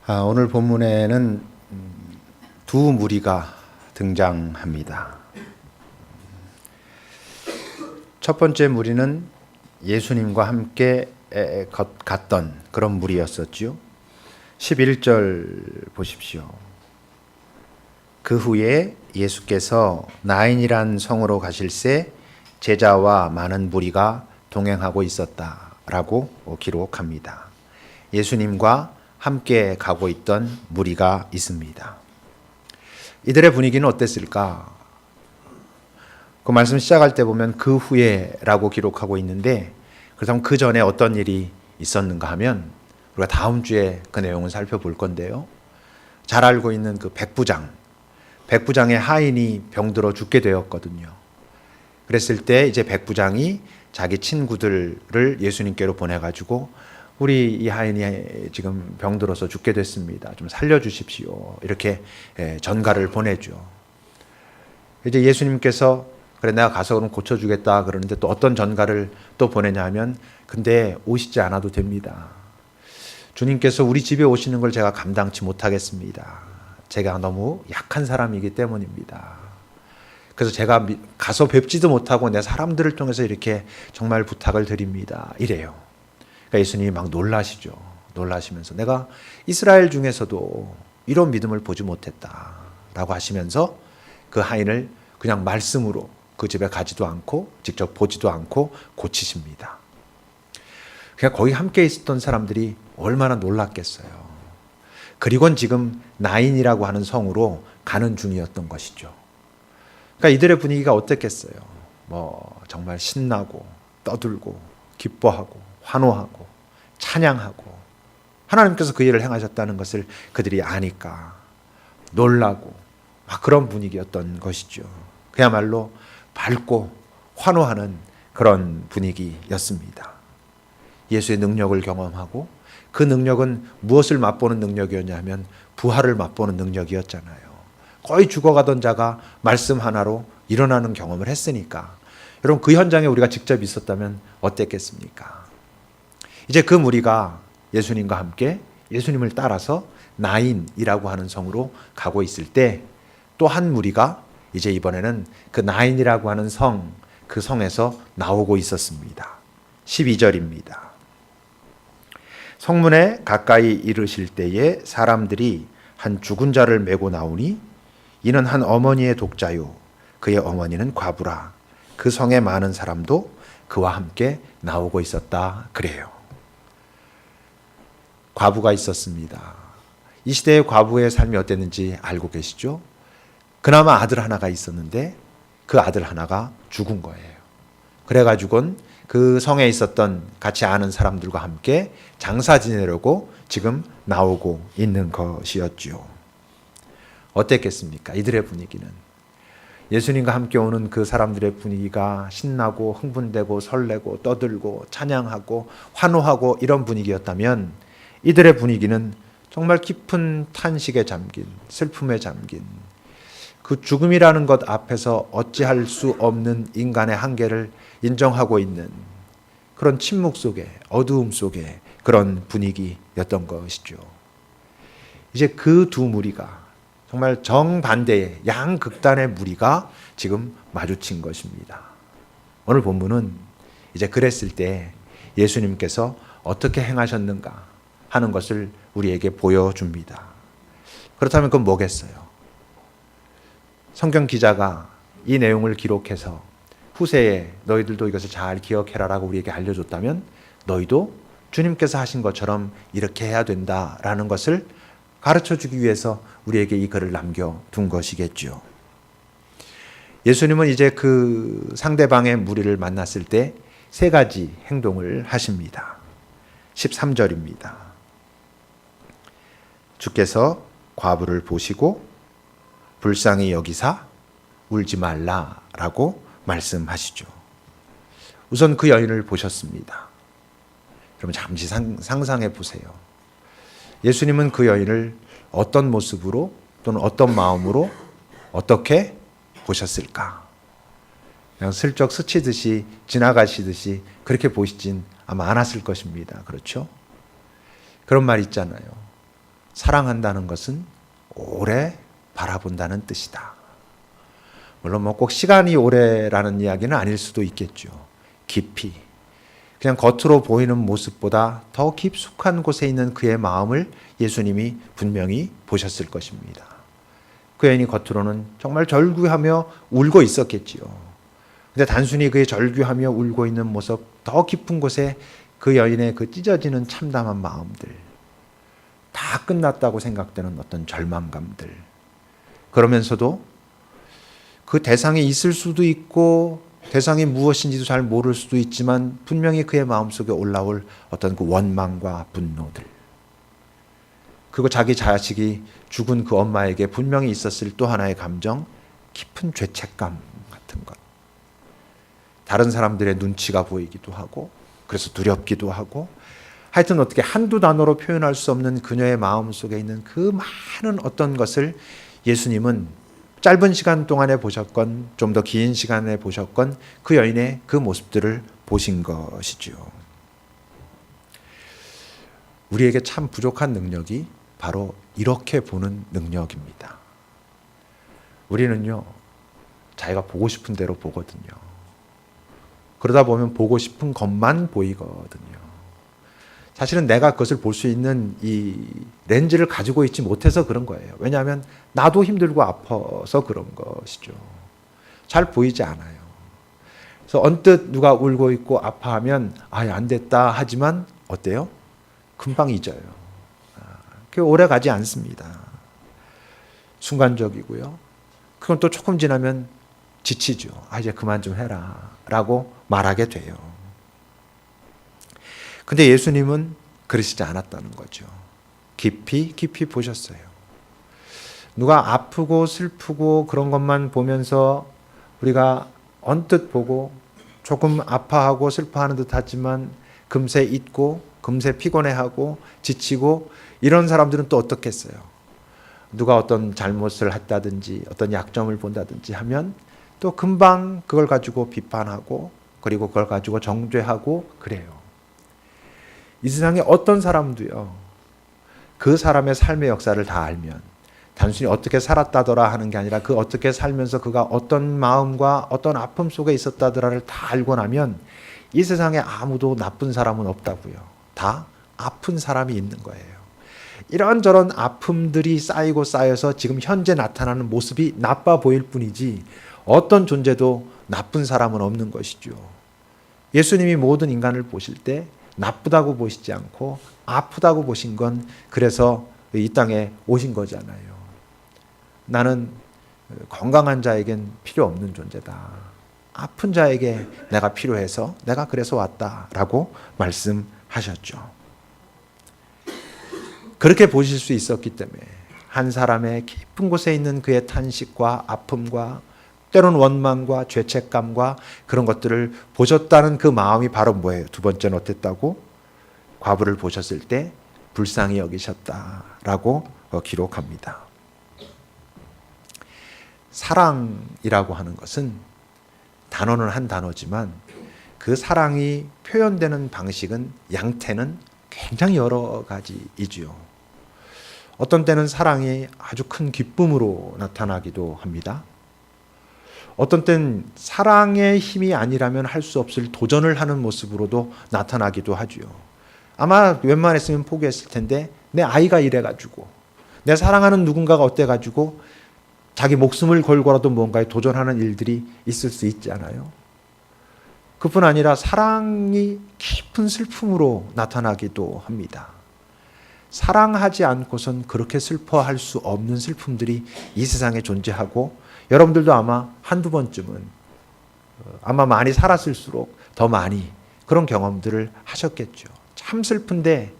오늘 본문에는 두 무리가 등장합니다. 첫 번째 무리는 예수님과 함께 갔던 그런 무리였었죠. 11절 보십시오. 그 후에 예수께서 나인이란 성으로 가실새 제자와 많은 무리가 동행하고 있었다라고 기록합니다. 예수님과 함께 가고 있던 무리가 있습니다. 이들의 분위기는 어땠을까? 그 말씀 시작할 때 보면 그 후에라고 기록하고 있는데, 그렇다면 그 전에 어떤 일이 있었는가 하면 우리가 다음 주에 그 내용을 살펴볼 건데요. 잘 알고 있는 그 백부장의 하인이 병들어 죽게 되었거든요. 그랬을 때 이제 백부장이 자기 친구들을 예수님께로 보내가지고 우리 이 하인이 지금 병들어서 죽게 됐습니다. 좀 살려주십시오. 이렇게 전가를 보내죠. 이제 예수님께서 그래 내가 가서 그럼 고쳐주겠다 그러는데 또 어떤 전가를 또 보내냐 하면 근데 오시지 않아도 됩니다. 주님께서 우리 집에 오시는 걸 제가 감당치 못하겠습니다. 제가 너무 약한 사람이기 때문입니다. 그래서 제가 가서 뵙지도 못하고 내 사람들을 통해서 이렇게 정말 부탁을 드립니다. 이래요. 그러니까 예수님이 막 놀라시죠. 놀라시면서 내가 이스라엘 중에서도 이런 믿음을 보지 못했다라고 하시면서 그 하인을 그냥 말씀으로 그 집에 가지도 않고 직접 보지도 않고 고치십니다. 그냥 거기 함께 있었던 사람들이 얼마나 놀랐겠어요. 그리고는 지금 나인이라고 하는 성으로 가는 중이었던 것이죠. 그러니까 이들의 분위기가 어땠겠어요? 정말 신나고 떠들고 기뻐하고 환호하고 찬양하고 하나님께서 그 일을 행하셨다는 것을 그들이 아니까 놀라고 막 그런 분위기였던 것이죠. 그야말로 밝고 환호하는 그런 분위기였습니다. 예수의 능력을 경험하고 그 능력은 무엇을 맛보는 능력이었냐 하면 부활을 맛보는 능력이었잖아요. 거의 죽어가던 자가 말씀 하나로 일어나는 경험을 했으니까 여러분 그 현장에 우리가 직접 있었다면 어땠겠습니까? 이제 그 무리가 예수님과 함께 예수님을 따라서 나인이라고 하는 성으로 가고 있을 때 또 한 무리가 이제 이번에는 그 나인이라고 하는 성, 그 성에서 나오고 있었습니다. 12절입니다. 성문에 가까이 이르실 때에 사람들이 한 죽은 자를 메고 나오니 이는 한 어머니의 독자요 그의 어머니는 과부라. 그 성에 많은 사람도 그와 함께 나오고 있었다 그래요. 과부가 있었습니다. 이 시대의 과부의 삶이 어땠는지 알고 계시죠? 그나마 아들 하나가 있었는데 그 아들 하나가 죽은 거예요. 그래가지고는 그 성에 있었던 같이 아는 사람들과 함께 장사 지내려고 지금 나오고 있는 것이었죠. 어땠겠습니까? 이들의 분위기는. 예수님과 함께 오는 그 사람들의 분위기가 신나고 흥분되고 설레고 떠들고 찬양하고 환호하고 이런 분위기였다면 이들의 분위기는 정말 깊은 탄식에 잠긴, 슬픔에 잠긴 그 죽음이라는 것 앞에서 어찌할 수 없는 인간의 한계를 인정하고 있는 그런 침묵 속에, 어두움 속에 그런 분위기였던 것이죠. 이제 그 두 무리가 정말 정반대의 양극단의 무리가 지금 마주친 것입니다. 오늘 본문은 이제 그랬을 때 예수님께서 어떻게 행하셨는가 하는 것을 우리에게 보여줍니다. 그렇다면 그건 뭐겠어요? 성경 기자가 이 내용을 기록해서 후세에 너희들도 이것을 잘 기억해라라고 우리에게 알려줬다면 너희도 주님께서 하신 것처럼 이렇게 해야 된다라는 것을 가르쳐주기 위해서 우리에게 이 글을 남겨둔 것이겠죠. 예수님은 이제 그 상대방의 무리를 만났을 때 세 가지 행동을 하십니다. 13절입니다. 주께서 과부를 보시고 불쌍히 여기사 울지 말라라고 말씀하시죠. 우선 그 여인을 보셨습니다. 여러분 잠시 상상해 보세요. 예수님은 그 여인을 어떤 모습으로 또는 어떤 마음으로 어떻게 보셨을까? 그냥 슬쩍 스치듯이 지나가시듯이 그렇게 보시진 아마 않았을 것입니다. 그렇죠? 그런 말 있잖아요. 사랑한다는 것은 오래 바라본다는 뜻이다. 물론 꼭 시간이 오래라는 이야기는 아닐 수도 있겠죠. 깊이. 그냥 겉으로 보이는 모습보다 더 깊숙한 곳에 있는 그의 마음을 예수님이 분명히 보셨을 것입니다. 그 여인이 겉으로는 정말 절규하며 울고 있었겠지요. 근데 단순히 그의 절규하며 울고 있는 모습, 더 깊은 곳에 그 여인의 그 찢어지는 참담한 마음들, 다 끝났다고 생각되는 어떤 절망감들, 그러면서도 그 대상이 있을 수도 있고 대상이 무엇인지도 잘 모를 수도 있지만 분명히 그의 마음속에 올라올 어떤 그 원망과 분노들, 그리고 자기 자식이 죽은 그 엄마에게 분명히 있었을 또 하나의 감정, 깊은 죄책감 같은 것. 다른 사람들의 눈치가 보이기도 하고 그래서 두렵기도 하고, 하여튼 어떻게 한두 단어로 표현할 수 없는 그녀의 마음속에 있는 그 많은 어떤 것을 예수님은 짧은 시간 동안에 보셨건 좀 더 긴 시간에 보셨건 그 여인의 그 모습들을 보신 것이지요. 우리에게 참 부족한 능력이 바로 이렇게 보는 능력입니다. 우리는요, 자기가 보고 싶은 대로 보거든요. 그러다 보면 보고 싶은 것만 보이거든요. 사실은 내가 그것을 볼 수 있는 이 렌즈를 가지고 있지 못해서 그런 거예요. 왜냐하면 나도 힘들고 아파서 그런 것이죠. 잘 보이지 않아요. 그래서 언뜻 누가 울고 있고 아파하면 안 됐다 하지만 어때요? 금방 잊어요. 그게 오래 가지 않습니다. 순간적이고요. 그건 또 조금 지나면 지치죠. 이제 그만 좀 해라 라고 말하게 돼요. 근데 예수님은 그러시지 않았다는 거죠. 깊이 깊이 보셨어요. 누가 아프고 슬프고 그런 것만 보면서 우리가 언뜻 보고 조금 아파하고 슬퍼하는 듯 하지만 금세 잊고 금세 피곤해하고 지치고, 이런 사람들은 또 어떻겠어요? 누가 어떤 잘못을 했다든지 어떤 약점을 본다든지 하면 또 금방 그걸 가지고 비판하고 그리고 그걸 가지고 정죄하고 그래요. 이 세상에 어떤 사람도요, 그 사람의 삶의 역사를 다 알면 단순히 어떻게 살았다더라 하는 게 아니라 그 어떻게 살면서 그가 어떤 마음과 어떤 아픔 속에 있었다더라를 다 알고 나면 이 세상에 아무도 나쁜 사람은 없다고요. 다 아픈 사람이 있는 거예요. 이런저런 아픔들이 쌓이고 쌓여서 지금 현재 나타나는 모습이 나빠 보일 뿐이지 어떤 존재도 나쁜 사람은 없는 것이죠. 예수님이 모든 인간을 보실 때 나쁘다고 보시지 않고 아프다고 보신 건 그래서 이 땅에 오신 거잖아요. 나는 건강한 자에겐 필요 없는 존재다. 아픈 자에게 내가 필요해서 내가 그래서 왔다라고 말씀하셨죠. 그렇게 보실 수 있었기 때문에 한 사람의 깊은 곳에 있는 그의 탄식과 아픔과 때로는 원망과 죄책감과 그런 것들을 보셨다는 그 마음이 바로 뭐예요? 두 번째는 어땠다고? 과부를 보셨을 때 불쌍히 여기셨다라고 기록합니다. 사랑이라고 하는 것은 단어는 한 단어지만 그 사랑이 표현되는 방식은 양태는 굉장히 여러 가지이지요. 어떤 때는 사랑이 아주 큰 기쁨으로 나타나기도 합니다. 어떤 땐 사랑의 힘이 아니라면 할 수 없을 도전을 하는 모습으로도 나타나기도 하죠. 아마 웬만했으면 포기했을 텐데 내 아이가 이래가지고 내 사랑하는 누군가가 어때가지고 자기 목숨을 걸고라도 뭔가에 도전하는 일들이 있을 수 있지 않아요? 그뿐 아니라 사랑이 깊은 슬픔으로 나타나기도 합니다. 사랑하지 않고선 그렇게 슬퍼할 수 없는 슬픔들이 이 세상에 존재하고, 여러분들도 아마 한두 번쯤은 아마 많이 살았을수록 더 많이 그런 경험들을 하셨겠죠. 참 슬픈데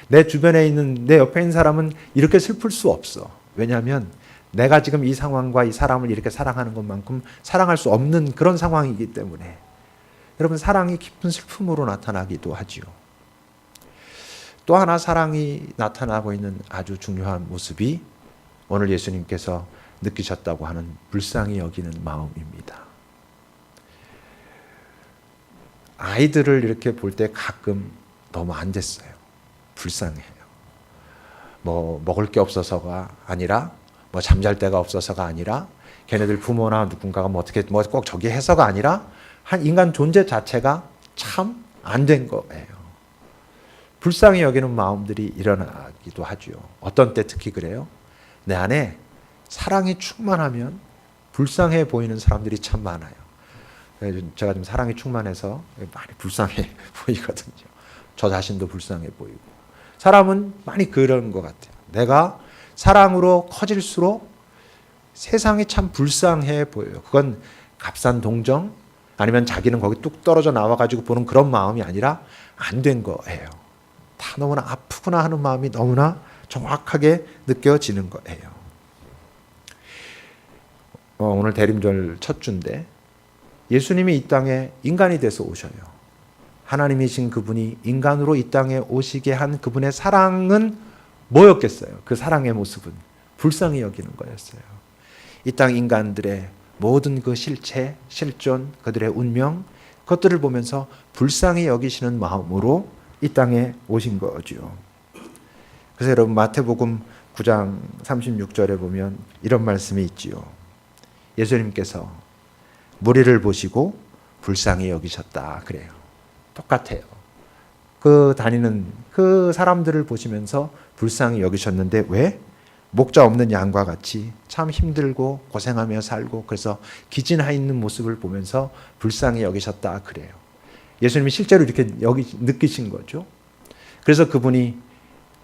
내 주변에 있는 내 옆에 있는 사람은 이렇게 슬플 수 없어. 왜냐하면 내가 지금 이 상황과 이 사람을 이렇게 사랑하는 것만큼 사랑할 수 없는 그런 상황이기 때문에 여러분, 사랑이 깊은 슬픔으로 나타나기도 하지요. 또 하나 사랑이 나타나고 있는 아주 중요한 모습이 오늘 예수님께서 느끼셨다고 하는 불쌍히 여기는 마음입니다. 아이들을 이렇게 볼 때 가끔 너무 안 됐어요. 불쌍해요. 뭐 먹을 게 없어서가 아니라 뭐 잠잘 데가 없어서가 아니라 걔네들 부모나 누군가가 뭐 어떻게 뭐 꼭 저기 해서가 아니라 한 인간 존재 자체가 참 안 된 거예요. 불쌍히 여기는 마음들이 일어나기도 하죠. 어떤 때 특히 그래요. 내 안에 사랑이 충만하면 불쌍해 보이는 사람들이 참 많아요. 제가 좀 사랑이 충만해서 많이 불쌍해 보이거든요. 저 자신도 불쌍해 보이고. 사람은 많이 그런 것 같아요. 내가 사랑으로 커질수록 세상이 참 불쌍해 보여요. 그건 값싼 동정 아니면 자기는 거기 뚝 떨어져 나와가지고 보는 그런 마음이 아니라 안 된 거예요. 다 너무나 아프구나 하는 마음이 너무나 정확하게 느껴지는 거예요. 오늘 대림절 첫 주인데 예수님이 이 땅에 인간이 돼서 오셔요. 하나님이신 그분이 인간으로 이 땅에 오시게 한 그분의 사랑은 뭐였겠어요? 그 사랑의 모습은 불쌍히 여기는 거였어요. 이 땅 인간들의 모든 그 실체, 실존, 그들의 운명, 그것들을 보면서 불쌍히 여기시는 마음으로 이 땅에 오신 거죠. 그래서 여러분 마태복음 9장 36절에 보면 이런 말씀이 있지요. 예수님께서 무리를 보시고 불쌍히 여기셨다 그래요. 똑같아요. 그 다니는 그 사람들을 보시면서 불쌍히 여기셨는데 왜? 목자 없는 양과 같이 참 힘들고 고생하며 살고 그래서 기진하 있는 모습을 보면서 불쌍히 여기셨다 그래요. 예수님이 실제로 이렇게 느끼신 거죠. 그래서 그분이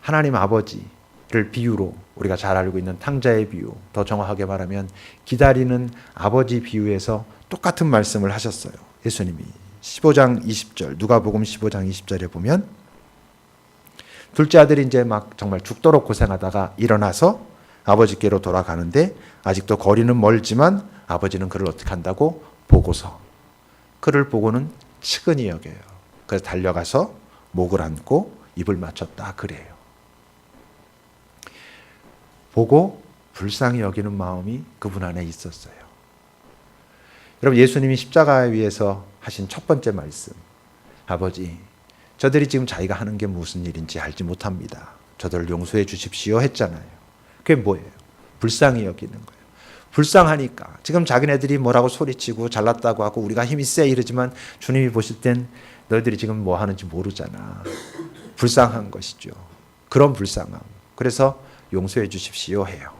하나님 아버지를 비유로 우리가 잘 알고 있는 탕자의 비유, 더 정확하게 말하면 기다리는 아버지 비유에서 똑같은 말씀을 하셨어요. 예수님이 15장 20절 누가복음 15장 20절에 보면 둘째 아들이 이제 막 정말 죽도록 고생하다가 일어나서 아버지께로 돌아가는데 아직도 거리는 멀지만 아버지는 그를 어떻게 한다고? 보고서 그를 보고는 측은히 여겨요. 그래서 달려가서 목을 안고 입을 맞췄다 그래요. 보고 불쌍히 여기는 마음이 그분 안에 있었어요. 여러분 예수님이 십자가 위에서 하신 첫 번째 말씀, 아버지 저들이 지금 자기가 하는 게 무슨 일인지 알지 못합니다. 저들을 용서해 주십시오 했잖아요. 그게 뭐예요? 불쌍히 여기는 거예요. 불쌍하니까 지금 자기네들이 뭐라고 소리치고 잘났다고 하고 우리가 힘이 세 이러지만 주님이 보실 땐 너희들이 지금 뭐 하는지 모르잖아. 불쌍한 것이죠. 그런 불쌍함. 그래서 용서해 주십시오 해요.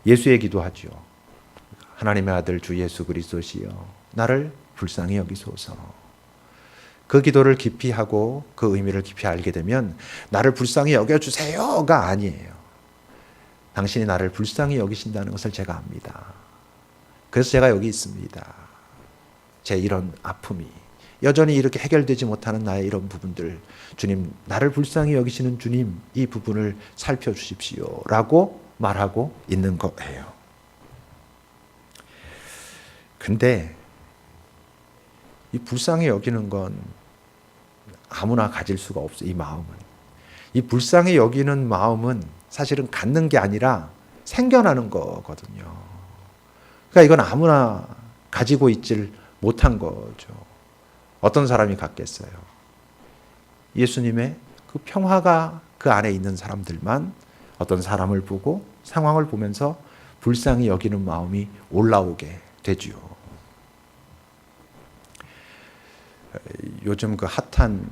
예수의 기도하죠. 하나님의 아들 주 예수 그리스도시여 나를 불쌍히 여기소서. 그 기도를 깊이 하고 그 의미를 깊이 알게 되면 나를 불쌍히 여겨주세요가 아니에요. 당신이 나를 불쌍히 여기신다는 것을 제가 압니다. 그래서 제가 여기 있습니다. 제 이런 아픔이 여전히 이렇게 해결되지 못하는 나의 이런 부분들 주님 나를 불쌍히 여기시는 주님 이 부분을 살펴주십시오 라고 말하고 있는 거예요. 근데 이 불쌍히 여기는 건 아무나 가질 수가 없어요. 이 마음은. 이 불쌍히 여기는 마음은 사실은 갖는 게 아니라 생겨나는 거거든요. 그러니까 이건 아무나 가지고 있질 못한 거죠. 어떤 사람이 갖겠어요? 예수님의 그 평화가 그 안에 있는 사람들만 어떤 사람을 보고 상황을 보면서 불쌍히 여기는 마음이 올라오게 되지요. 요즘 그 핫한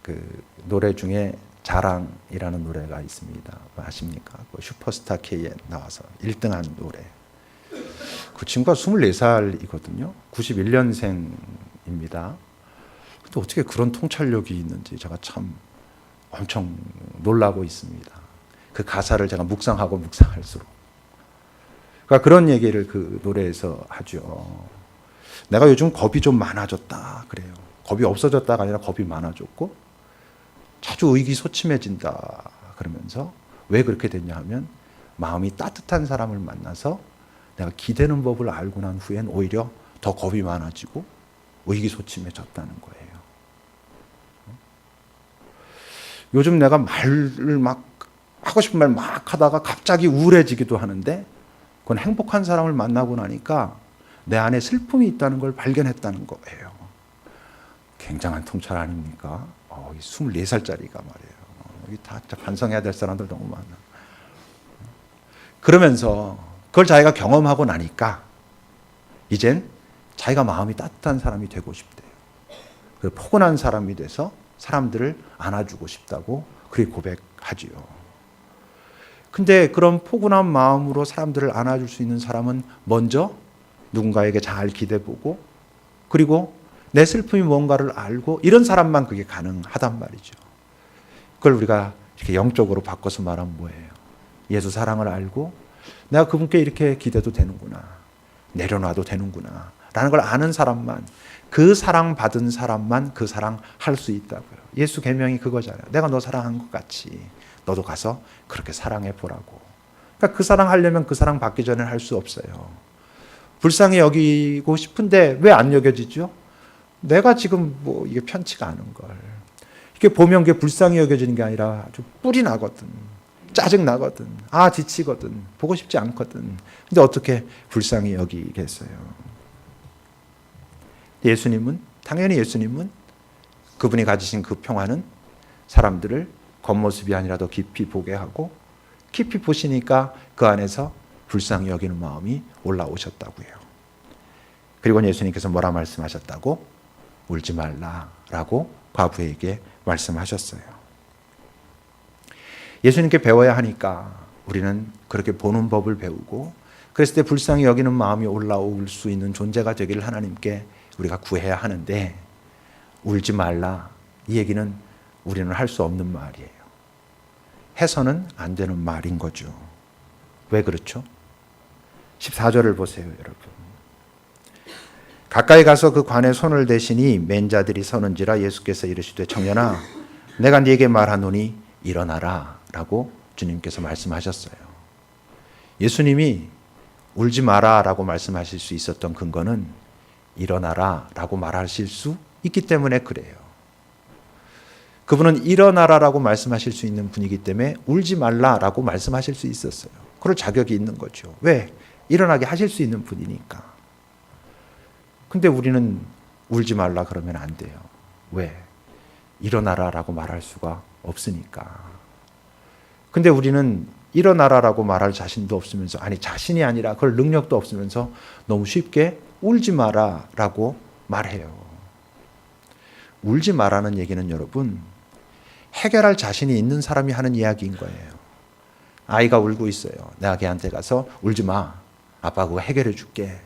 그 노래 중에 자랑이라는 노래가 있습니다. 아십니까? 그 슈퍼스타 K에 나와서 1등한 노래. 그 친구가 24살이거든요. 91년생입니다. 근데 어떻게 그런 통찰력이 있는지 제가 참 엄청 놀라고 있습니다. 그 가사를 제가 묵상하고 묵상할수록. 그러니까 그런 얘기를 그 노래에서 하죠. 내가 요즘 겁이 좀 많아졌다 그래요. 겁이 없어졌다가 아니라 겁이 많아졌고 자주 의기소침해진다 그러면서 왜 그렇게 됐냐 하면 마음이 따뜻한 사람을 만나서 내가 기대는 법을 알고 난 후엔 오히려 더 겁이 많아지고 의기소침해졌다는 거예요. 요즘 내가 말을 막 하고 싶은 말 막 하다가 갑자기 우울해지기도 하는데 그건 행복한 사람을 만나고 나니까 내 안에 슬픔이 있다는 걸 발견했다는 거예요. 굉장한 통찰 아닙니까? 24살짜리가 말이에요. 여기 다 반성해야 될 사람들 너무 많아. 그러면서 그걸 자기가 경험하고 나니까 이젠 자기가 마음이 따뜻한 사람이 되고 싶대요. 포근한 사람이 돼서 사람들을 안아주고 싶다고 그렇게 고백하지요. 근데 그런 포근한 마음으로 사람들을 안아줄 수 있는 사람은 먼저 누군가에게 잘 기대보고 그리고 내 슬픔이 뭔가를 알고 이런 사람만 그게 가능하단 말이죠. 그걸 우리가 이렇게 영적으로 바꿔서 말하면 뭐예요? 예수 사랑을 알고 내가 그분께 이렇게 기대도 되는구나. 내려놔도 되는구나. 라는 걸 아는 사람만, 그 사랑 받은 사람만 그 사랑 할 수 있다고요. 예수 계명이 그거잖아요. 내가 너 사랑한 것 같이 너도 가서 그렇게 사랑해 보라고. 그러니까 그 사랑 하려면 그 사랑 받기 전에 할 수 없어요. 불쌍히 여기고 싶은데 왜 안 여겨지죠? 내가 지금 뭐 이게 편치가 않은 걸. 이렇게 보면 그게 불쌍히 여겨지는 게 아니라 좀 뿔이 나거든. 짜증 나거든. 아, 지치거든. 보고 싶지 않거든. 근데 어떻게 불쌍히 여기겠어요? 당연히 예수님은 그분이 가지신 그 평화는 사람들을 겉모습이 아니라 더 깊이 보게 하고 깊이 보시니까 그 안에서 불쌍히 여기는 마음이 올라오셨다고요. 그리고 예수님께서 뭐라 말씀하셨다고? 울지 말라라고 과부에게 말씀하셨어요. 예수님께 배워야 하니까 우리는 그렇게 보는 법을 배우고 그랬을 때 불쌍히 여기는 마음이 올라올 수 있는 존재가 되기를 하나님께 우리가 구해야 하는데 울지 말라 이 얘기는 우리는 할 수 없는 말이에요. 해서는 안 되는 말인 거죠. 왜 그렇죠? 14절을 보세요, 여러분. 가까이 가서 그 관에 손을 대시니 맨 자들이 서는지라 예수께서 이르시되 청년아 내가 네게 말하노니 일어나라 라고 주님께서 말씀하셨어요. 예수님이 울지 마라 라고 말씀하실 수 있었던 근거는 일어나라 라고 말하실 수 있기 때문에 그래요. 그분은 일어나라 라고 말씀하실 수 있는 분이기 때문에 울지 말라 라고 말씀하실 수 있었어요. 그럴 자격이 있는 거죠. 왜? 일어나게 하실 수 있는 분이니까. 근데 우리는 울지 말라 그러면 안 돼요. 왜? 일어나라 라고 말할 수가 없으니까. 근데 우리는 일어나라 라고 말할 자신도 없으면서, 아니 자신이 아니라 그럴 능력도 없으면서 너무 쉽게 울지 마라 라고 말해요. 울지 마라는 얘기는 여러분 해결할 자신이 있는 사람이 하는 이야기인 거예요. 아이가 울고 있어요. 내가 걔한테 가서 울지 마. 아빠 그거 해결해 줄게.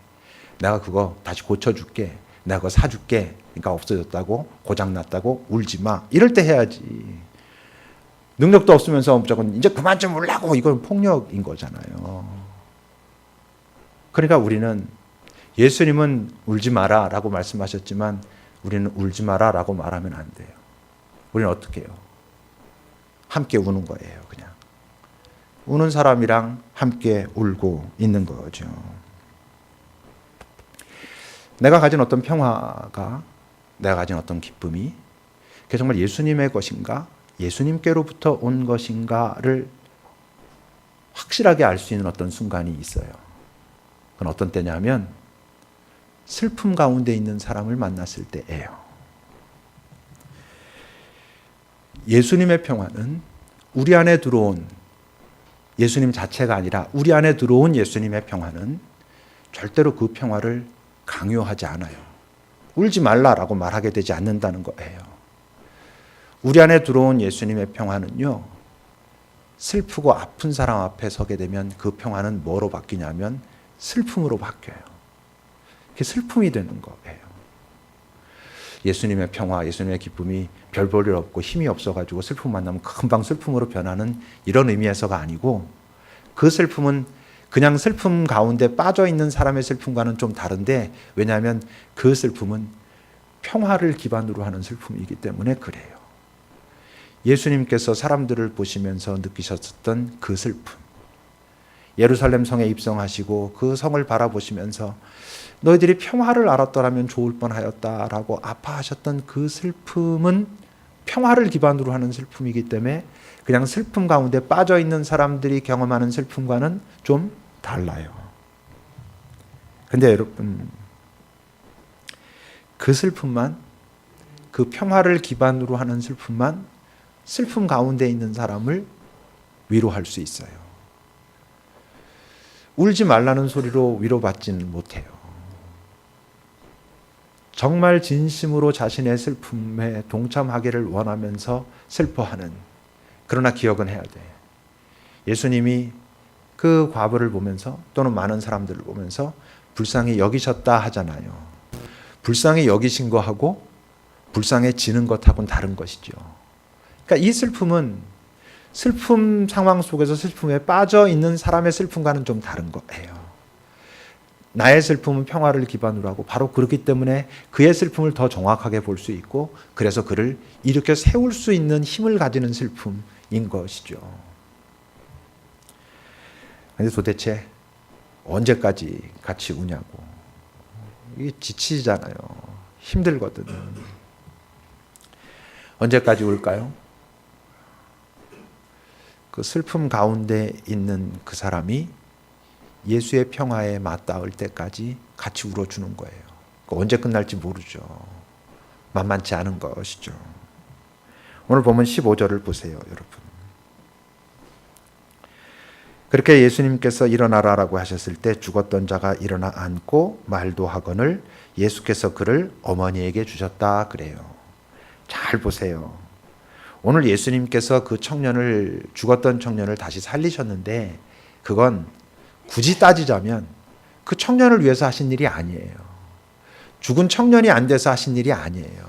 내가 그거 다시 고쳐줄게. 내가 그거 사줄게. 그러니까 없어졌다고 고장났다고 울지 마. 이럴 때 해야지. 능력도 없으면서 무조건 이제 그만 좀 울라고 이건 폭력인 거잖아요. 그러니까 우리는 예수님은 울지 마라 라고 말씀하셨지만 우리는 울지 마라 라고 말하면 안 돼요. 우리는 어떻게 해요? 함께 우는 거예요. 그냥 우는 사람이랑 함께 울고 있는 거죠. 내가 가진 어떤 평화가, 내가 가진 어떤 기쁨이 그게 정말 예수님의 것인가, 예수님께로부터 온 것인가를 확실하게 알 수 있는 어떤 순간이 있어요. 그건 어떤 때냐면 슬픔 가운데 있는 사람을 만났을 때예요. 예수님의 평화는 우리 안에 들어온 예수님 자체가 아니라 우리 안에 들어온 예수님의 평화는 절대로 그 평화를 강요하지 않아요. 울지 말라라고 말하게 되지 않는다는 거예요. 우리 안에 들어온 예수님의 평화는요, 슬프고 아픈 사람 앞에 서게 되면 그 평화는 뭐로 바뀌냐면 슬픔으로 바뀌어요. 그게 슬픔이 되는 거예요. 예수님의 평화, 예수님의 기쁨이 별 볼 일 없고 힘이 없어가지고 슬픔 만나면 금방 슬픔으로 변하는 이런 의미에서가 아니고 그 슬픔은 그냥 슬픔 가운데 빠져있는 사람의 슬픔과는 좀 다른데 왜냐하면 그 슬픔은 평화를 기반으로 하는 슬픔이기 때문에 그래요. 예수님께서 사람들을 보시면서 느끼셨던 그 슬픔, 예루살렘 성에 입성하시고 그 성을 바라보시면서 너희들이 평화를 알았더라면 좋을 뻔하였다라고 아파하셨던 그 슬픔은 평화를 기반으로 하는 슬픔이기 때문에 그냥 슬픔 가운데 빠져있는 사람들이 경험하는 슬픔과는 좀 달라요. 근데 여러분, 그 슬픔만, 그 평화를 기반으로 하는 슬픔만 슬픔 가운데 있는 사람을 위로할 수 있어요. 울지 말라는 소리로 위로받지는 못해요. 정말 진심으로 자신의 슬픔에 동참하기를 원하면서 슬퍼하는, 그러나 기억은 해야 돼. 예수님이 그 과부를 보면서 또는 많은 사람들을 보면서 불쌍히 여기셨다 하잖아요. 불쌍히 여기신 거하고 불쌍해지는 것하고는 다른 것이죠. 그러니까 이 슬픔은 슬픔 상황 속에서 슬픔에 빠져 있는 사람의 슬픔과는 좀 다른 거예요. 나의 슬픔은 평화를 기반으로 하고 바로 그렇기 때문에 그의 슬픔을 더 정확하게 볼 수 있고 그래서 그를 일으켜 세울 수 있는 힘을 가지는 슬픔인 것이죠. 근데 도대체 언제까지 같이 우냐고. 이게 지치잖아요. 힘들거든. 언제까지 울까요? 그 슬픔 가운데 있는 그 사람이 예수의 평화에 맞닿을 때까지 같이 울어주는 거예요. 언제 끝날지 모르죠. 만만치 않은 것이죠. 오늘 보면 15절을 보세요, 여러분. 그렇게 예수님께서 일어나라라고 하셨을 때 죽었던 자가 일어나 앉고 말도 하거늘 예수께서 그를 어머니에게 주셨다 그래요. 잘 보세요. 오늘 예수님께서 그 청년을, 죽었던 청년을 다시 살리셨는데 그건 굳이 따지자면 그 청년을 위해서 하신 일이 아니에요. 죽은 청년이 안 돼서 하신 일이 아니에요.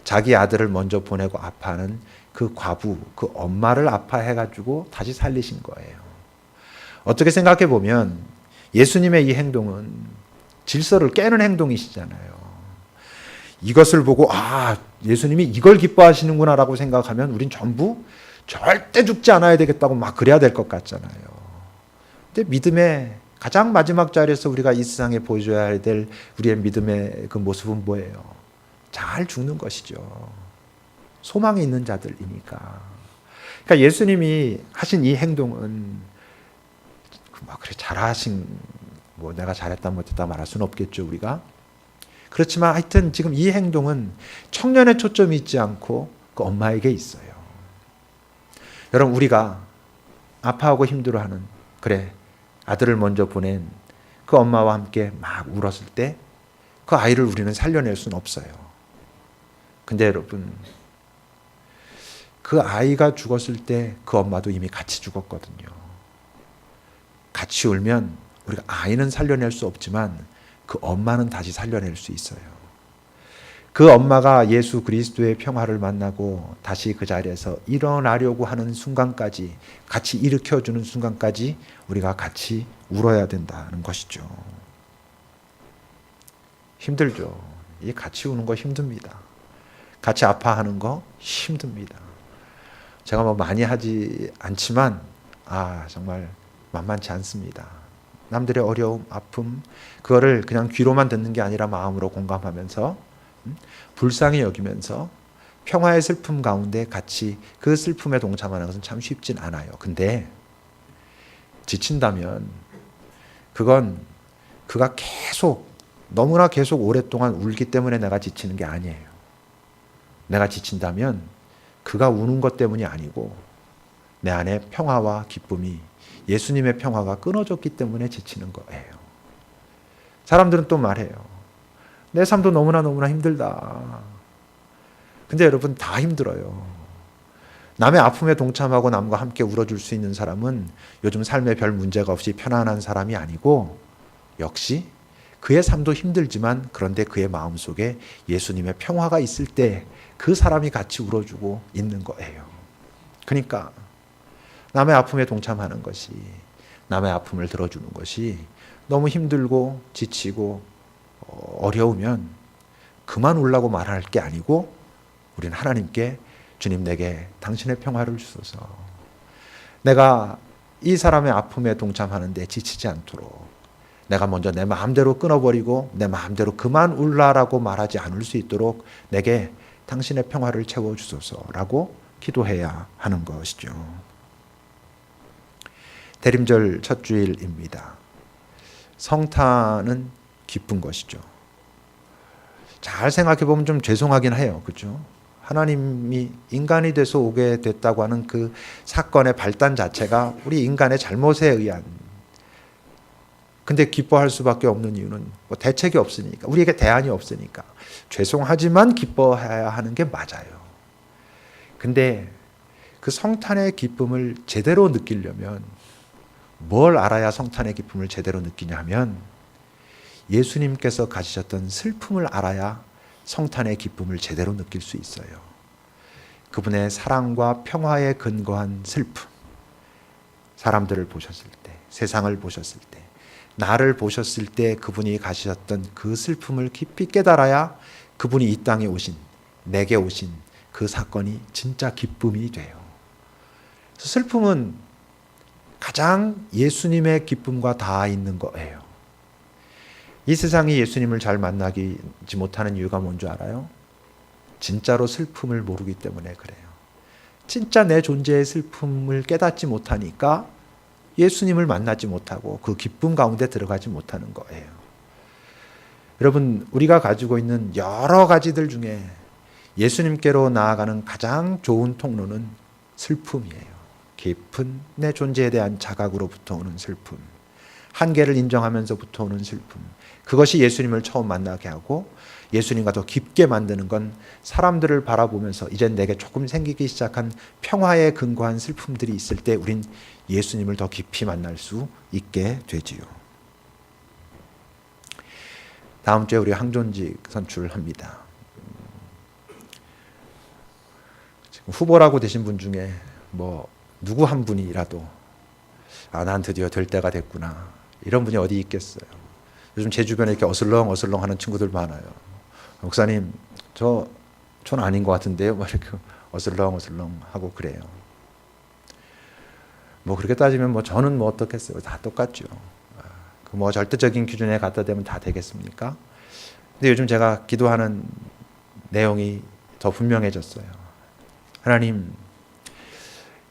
자기 아들을 먼저 보내고 아파하는 그 과부, 그 엄마를 아파해가지고 다시 살리신 거예요. 어떻게 생각해 보면 예수님의 이 행동은 질서를 깨는 행동이시잖아요. 이것을 보고 예수님이 이걸 기뻐하시는구나 라고 생각하면 우린 전부 절대 죽지 않아야 되겠다고 막 그래야 될 것 같잖아요. 근데 믿음의 가장 마지막 자리에서 우리가 이 세상에 보여줘야 될 우리의 믿음의 그 모습은 뭐예요? 잘 죽는 것이죠. 소망이 있는 자들이니까. 그러니까 예수님이 하신 이 행동은 그래 잘하신, 내가 잘했다 못했다 말할 수는 없겠죠 우리가. 그렇지만 하여튼 지금 이 행동은 청년의 초점이 있지 않고 그 엄마에게 있어요. 여러분, 우리가 아파하고 힘들어하는, 그래 아들을 먼저 보낸 그 엄마와 함께 막 울었을 때 그 아이를 우리는 살려낼 수는 없어요. 근데 여러분, 그 아이가 죽었을 때 그 엄마도 이미 같이 죽었거든요. 같이 울면 우리가 아이는 살려낼 수 없지만 그 엄마는 다시 살려낼 수 있어요. 그 엄마가 예수 그리스도의 평화를 만나고 다시 그 자리에서 일어나려고 하는 순간까지, 같이 일으켜주는 순간까지 우리가 같이 울어야 된다는 것이죠. 힘들죠. 이 같이 우는 거 힘듭니다. 같이 아파하는 거 힘듭니다. 제가 많이 하지 않지만 정말 만만치 않습니다. 남들의 어려움, 아픔, 그거를 그냥 귀로만 듣는 게 아니라 마음으로 공감하면서 불쌍히 여기면서 평화의 슬픔 가운데 같이 그 슬픔에 동참하는 것은 참 쉽진 않아요. 근데 지친다면 그건 그가 너무나 계속 오랫동안 울기 때문에 내가 지치는 게 아니에요. 내가 지친다면 그가 우는 것 때문이 아니고 내 안에 평화와 기쁨이, 예수님의 평화가 끊어졌기 때문에 지치는 거예요. 사람들은 또 말해요. 내 삶도 너무나 힘들다. 근데 여러분, 다 힘들어요. 남의 아픔에 동참하고 남과 함께 울어줄 수 있는 사람은 요즘 삶에 별 문제가 없이 편안한 사람이 아니고 역시 그의 삶도 힘들지만 그런데 그의 마음속에 예수님의 평화가 있을 때 그 사람이 같이 울어주고 있는 거예요. 그러니까 남의 아픔에 동참하는 것이, 남의 아픔을 들어주는 것이 너무 힘들고 지치고 어려우면 그만 울라고 말할 게 아니고 우리는 하나님께 주님, 내게 당신의 평화를 주소서. 내가 이 사람의 아픔에 동참하는데 지치지 않도록 내가 먼저 내 마음대로 끊어버리고 내 마음대로 그만 울라라고 말하지 않을 수 있도록 내게 당신의 평화를 채워주소서라고 기도해야 하는 것이죠. 대림절 첫 주일입니다. 성탄은 기쁜 것이죠. 잘 생각해 보면 좀 죄송하긴 해요. 그렇죠? 하나님이 인간이 돼서 오게 됐다고 하는 그 사건의 발단 자체가 우리 인간의 잘못에 의한, 근데 기뻐할 수밖에 없는 이유는 뭐 대책이 없으니까, 우리에게 대안이 없으니까. 죄송하지만 기뻐해야 하는 게 맞아요. 근데 그 성탄의 기쁨을 제대로 느끼려면 뭘 알아야 성탄의 기쁨을 제대로 느끼냐 하면 예수님께서 가지셨던 슬픔을 알아야 성탄의 기쁨을 제대로 느낄 수 있어요. 그분의 사랑과 평화에 근거한 슬픔. 사람들을 보셨을 때, 세상을 보셨을 때, 나를 보셨을 때 그분이 가지셨던 그 슬픔을 깊이 깨달아야 그분이 이 땅에 오신, 내게 오신 그 사건이 진짜 기쁨이 돼요. 슬픔은 가장 예수님의 기쁨과 닿아 있는 거예요. 이 세상이 예수님을 잘 만나지 못하는 이유가 뭔 줄 알아요? 진짜로 슬픔을 모르기 때문에 그래요. 진짜 내 존재의 슬픔을 깨닫지 못하니까 예수님을 만나지 못하고 그 기쁨 가운데 들어가지 못하는 거예요. 여러분, 우리가 가지고 있는 여러 가지들 중에 예수님께로 나아가는 가장 좋은 통로는 슬픔이에요. 깊은 내 존재에 대한 자각으로부터 오는 슬픔, 한계를 인정하면서부터 오는 슬픔. 그것이 예수님을 처음 만나게 하고 예수님과 더 깊게 만드는 건 사람들을 바라보면서 이제 내게 조금 생기기 시작한 평화에 근거한 슬픔들이 있을 때 우린 예수님을 더 깊이 만날 수 있게 되지요. 다음 주에 우리 항존직 선출합니다. 지금 후보라고 되신 분 중에 뭐 누구 한 분이라도 난 드디어 될 때가 됐구나, 이런 분이 어디 있겠어요. 요즘 제 주변에 이렇게 어슬렁어슬렁 하는 친구들 많아요. 목사님, 전 아닌 것 같은데요. 뭐 이렇게 어슬렁어슬렁 하고 그래요. 뭐 그렇게 따지면 뭐 저는 뭐 어떻겠어요. 다 똑같죠. 그 뭐 절대적인 기준에 갖다 대면 다 되겠습니까? 근데 요즘 제가 기도하는 내용이 더 분명해졌어요. 하나님,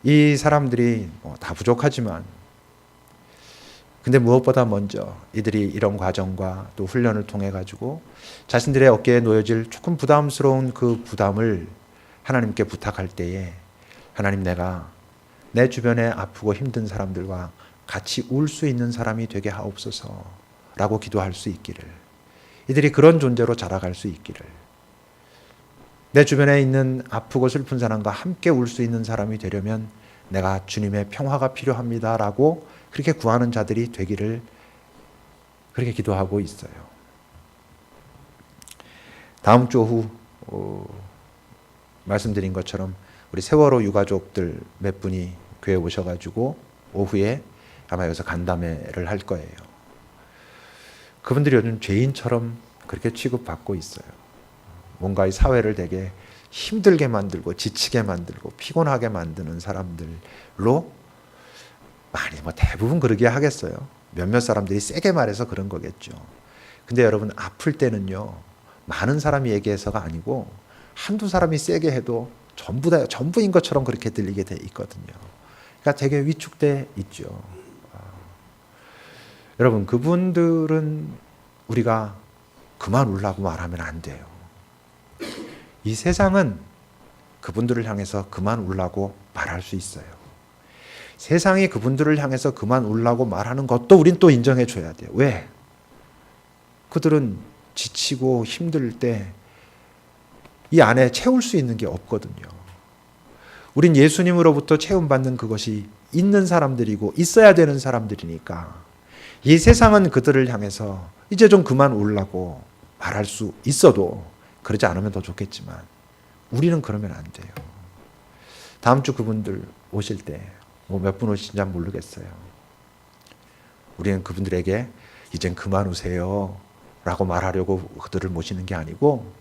이 사람들이 다 부족하지만 근데 무엇보다 먼저 이들이 이런 과정과 또 훈련을 통해 가지고 자신들의 어깨에 놓여질 조금 부담스러운 그 부담을 하나님께 부탁할 때에 하나님, 내가 내 주변에 아프고 힘든 사람들과 같이 울 수 있는 사람이 되게 하옵소서라고 기도할 수 있기를, 이들이 그런 존재로 자라갈 수 있기를, 내 주변에 있는 아프고 슬픈 사람과 함께 울 수 있는 사람이 되려면 내가 주님의 평화가 필요합니다라고 그렇게 구하는 자들이 되기를 그렇게 기도하고 있어요. 다음 주 오후 말씀드린 것처럼 우리 세월호 유가족들 몇 분이 교회에 오셔가지고 오후에 아마 여기서 간담회를 할 거예요. 그분들이 요즘 죄인처럼 그렇게 취급받고 있어요. 뭔가 이 사회를 되게 힘들게 만들고 지치게 만들고 피곤하게 만드는 사람들로 많이, 뭐 대부분 그러게 하겠어요. 몇몇 사람들이 세게 말해서 그런 거겠죠. 근데 여러분, 아플 때는요, 많은 사람이 얘기해서가 아니고 한두 사람이 세게 해도 전부인 것처럼 그렇게 들리게 돼 있거든요. 그러니까 되게 위축돼 있죠. 여러분, 그분들은 우리가 그만 울라고 말하면 안 돼요. 이 세상은 그분들을 향해서 그만 울라고 말할 수 있어요. 세상이 그분들을 향해서 그만 울라고 말하는 것도 우린 또 인정해 줘야 돼요. 왜? 그들은 지치고 힘들 때 이 안에 채울 수 있는 게 없거든요. 우린 예수님으로부터 채움받는 그것이 있는 사람들이고 있어야 되는 사람들이니까 이 세상은 그들을 향해서 이제 좀 그만 울라고 말할 수 있어도, 그러지 않으면 더 좋겠지만 우리는 그러면 안 돼요. 다음 주 그분들 오실 때 뭐 몇 분 오실지 모르겠어요. 우리는 그분들에게 이젠 그만 우세요 라고 말하려고 그들을 모시는 게 아니고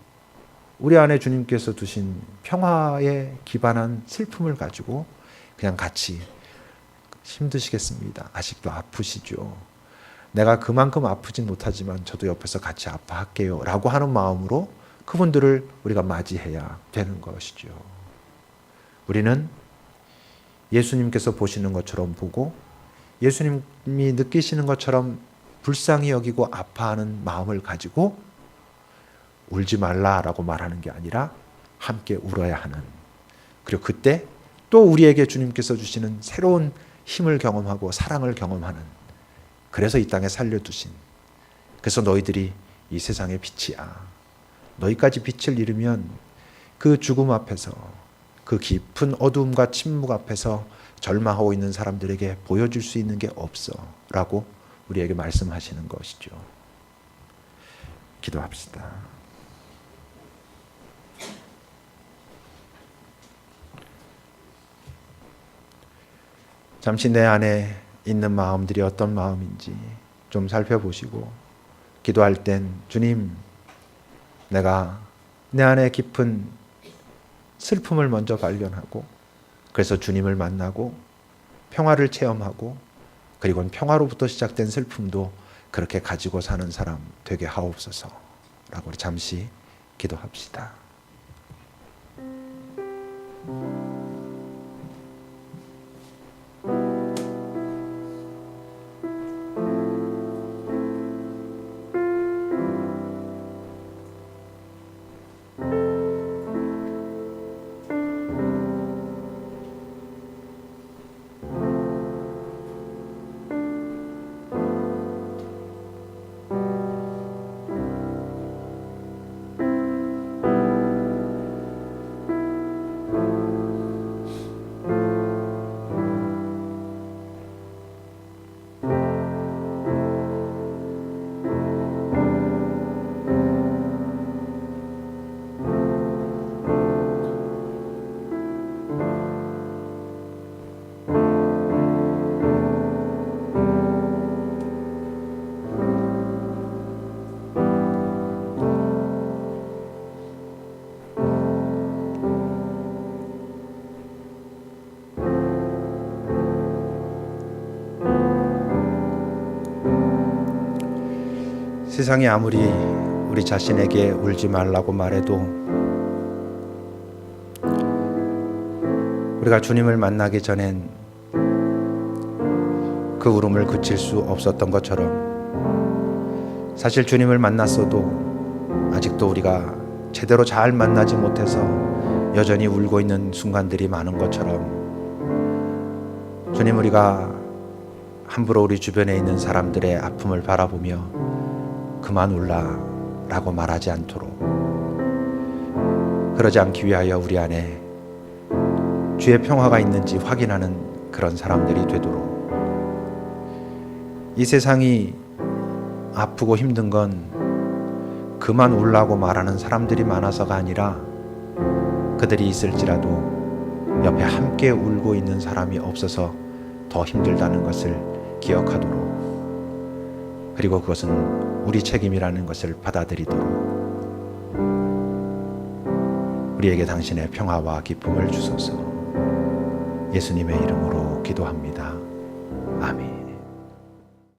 우리 안에 주님께서 두신 평화에 기반한 슬픔을 가지고 그냥 같이, 힘드시겠습니다. 아직도 아프시죠. 내가 그만큼 아프진 못하지만 저도 옆에서 같이 아파할게요 라고 하는 마음으로 그분들을 우리가 맞이해야 되는 것이죠. 우리는 예수님께서 보시는 것처럼 보고 예수님이 느끼시는 것처럼 불쌍히 여기고 아파하는 마음을 가지고 울지 말라라고 말하는 게 아니라 함께 울어야 하는, 그리고 그때 또 우리에게 주님께서 주시는 새로운 힘을 경험하고 사랑을 경험하는, 그래서 이 땅에 살려두신, 그래서 너희들이 이 세상의 빛이야. 너희까지 빛을 잃으면 그 죽음 앞에서, 그 깊은 어두움과 침묵 앞에서 절망하고 있는 사람들에게 보여줄 수 있는 게 없어 라고 우리에게 말씀하시는 것이죠. 기도합시다. 잠시 내 안에 있는 마음들이 어떤 마음인지 좀 살펴보시고, 기도할 땐 주님, 내가 내 안에 깊은 슬픔을 먼저 발견하고, 그래서 주님을 만나고 평화를 체험하고, 그리고 평화로부터 시작된 슬픔도 그렇게 가지고 사는 사람 되게 하옵소서 라고 우리 잠시 기도합시다. 세상이 아무리 우리 자신에게 울지 말라고 말해도 우리가 주님을 만나기 전엔 그 울음을 그칠 수 없었던 것처럼, 사실 주님을 만났어도 아직도 우리가 제대로 잘 만나지 못해서 여전히 울고 있는 순간들이 많은 것처럼, 주님, 우리가 함부로 우리 주변에 있는 사람들의 아픔을 바라보며 그만 울라 라고 말하지 않도록, 그러지 않기 위하여 우리 안에 주의 평화가 있는지 확인하는 그런 사람들이 되도록, 이 세상이 아프고 힘든 건 그만 울라고 말하는 사람들이 많아서가 아니라, 그들이 있을지라도 옆에 함께 울고 있는 사람이 없어서 더 힘들다는 것을 기억하도록, 그리고 그것은 우리 책임이라는 것을 받아들이도록 우리에게 당신의 평화와 기쁨을 주소서. 예수님의 이름으로 기도합니다. 아멘.